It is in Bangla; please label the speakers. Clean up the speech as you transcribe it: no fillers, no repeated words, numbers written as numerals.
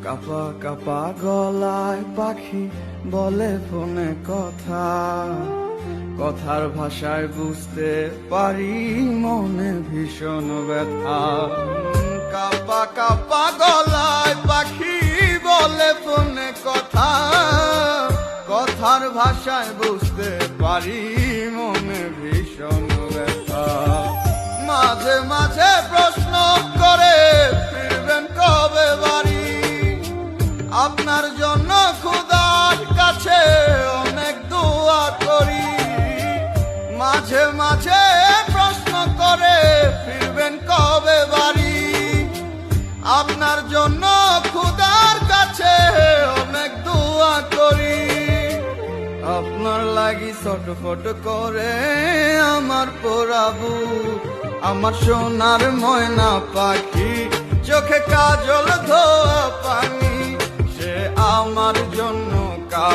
Speaker 1: কাপা কাপা গলায় পাখি বলে ফোনে কথা, কথার ভাষায় বুঝতে পারি মনে ভীষণ ব্যথা। কাপা কাপা গলায় পাখি বলে ফোনে কথা, কথার ভাষায় বুঝতে পারি মনে ভীষণ ব্যথা। মাঝে মাঝে প্রশ্ন করে ফিরবেন কবে বাড়ি, আপনার জন্য খোদার কাছে অনেক দোয়া করি। মাঝে মাঝে প্রশ্ন করে ফিরবেন কবে বাড়ি, আপনার জন্য খোদার কাছে অনেক দোয়া করি। আপনার লাগি ছটফট করে আমার পোড়াবু, আমার সোনার ময়না পাখি, চোখে কাজল ধোয়া পানি, সে আমার জন্য